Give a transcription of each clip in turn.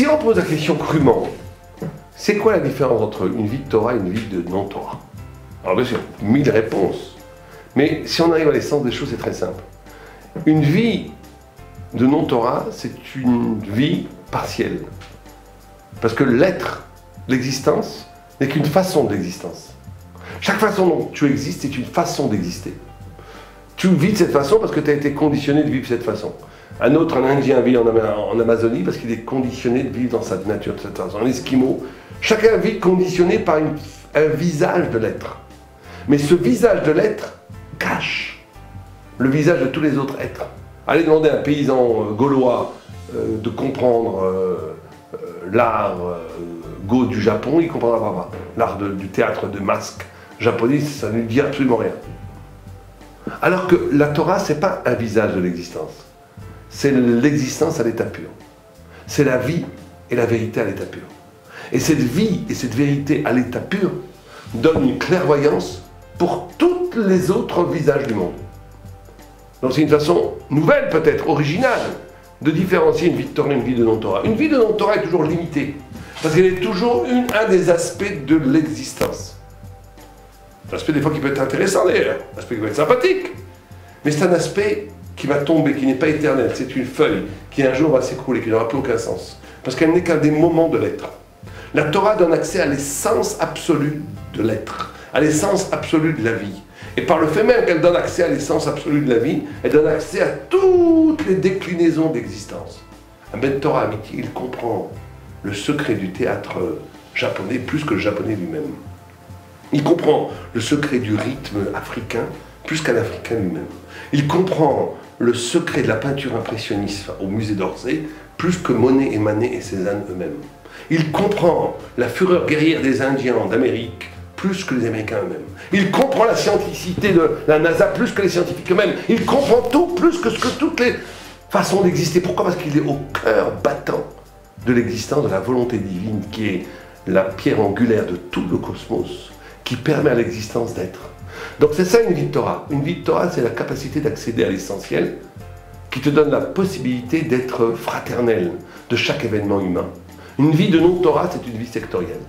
Si on pose la question crûment, c'est quoi la différence entre une vie de Torah et une vie de non-Torah? Alors bien sûr, 1000 réponses. Mais si on arrive à l'essence des choses, c'est très simple. Une vie de non-Torah, c'est une vie partielle. Parce que l'être, l'existence, n'est qu'une façon d'existence. Chaque façon dont tu existes est une façon d'exister. Tu vis de cette façon parce que tu as été conditionné de vivre de cette façon. Un Indien vit en Amazonie parce qu'il est conditionné de vivre dans sa nature de cette façon. Un Esquimau, chacun vit conditionné par un visage de l'être. Mais ce visage de l'être cache le visage de tous les autres êtres. Allez demander à un paysan gaulois de comprendre l'art go du Japon, il ne comprendra pas. L'art du théâtre de masque japonais, ça ne lui dit absolument rien. Alors que la Torah, ce n'est pas un visage de l'existence. C'est l'existence à l'état pur. C'est la vie et la vérité à l'état pur. Et cette vie et cette vérité à l'état pur donnent une clairvoyance pour tous les autres visages du monde. Donc c'est une façon nouvelle peut-être, originale, de différencier une vie de Torah et une vie de non-Torah. Une vie de non-Torah est toujours limitée, parce qu'elle est toujours un des aspects de l'existence. Un aspect des fois qui peut être intéressant d'ailleurs, un aspect qui peut être sympathique, mais c'est un aspect qui va tomber, qui n'est pas éternel. C'est une feuille qui un jour va s'écrouler, qui n'aura plus aucun sens, parce qu'elle n'est qu'un des moments de l'être. La Torah donne accès à l'essence absolue de l'être, à l'essence absolue de la vie. Et par le fait même qu'elle donne accès à l'essence absolue de la vie, elle donne accès à toutes les déclinaisons d'existence. Un Ben Torah amitié, il comprend le secret du théâtre japonais plus que le japonais lui-même. Il comprend le secret du rythme africain plus qu'un Africain lui-même. Il comprend le secret de la peinture impressionniste au musée d'Orsay plus que Monet et Manet et Cézanne eux-mêmes. Il comprend la fureur guerrière des Indiens d'Amérique plus que les Américains eux-mêmes. Il comprend la scientificité de la NASA plus que les scientifiques eux-mêmes. Il comprend tout plus que toutes les façons d'exister. Pourquoi? Parce qu'il est au cœur battant de l'existence, de la volonté divine, qui est la pierre angulaire de tout le cosmos, qui permet à l'existence d'être. Donc c'est ça une vie de Torah. Une vie de Torah, c'est la capacité d'accéder à l'essentiel, qui te donne la possibilité d'être fraternel de chaque événement humain. Une vie de non-Torah, c'est une vie sectorielle.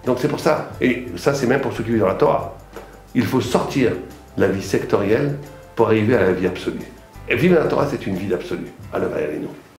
Donc c'est pour ça, et ça c'est même pour ceux qui vivent dans la Torah, il faut sortir de la vie sectorielle pour arriver à la vie absolue. Et vivre dans la Torah, c'est une vie d'absolu. Alors, allez, nous.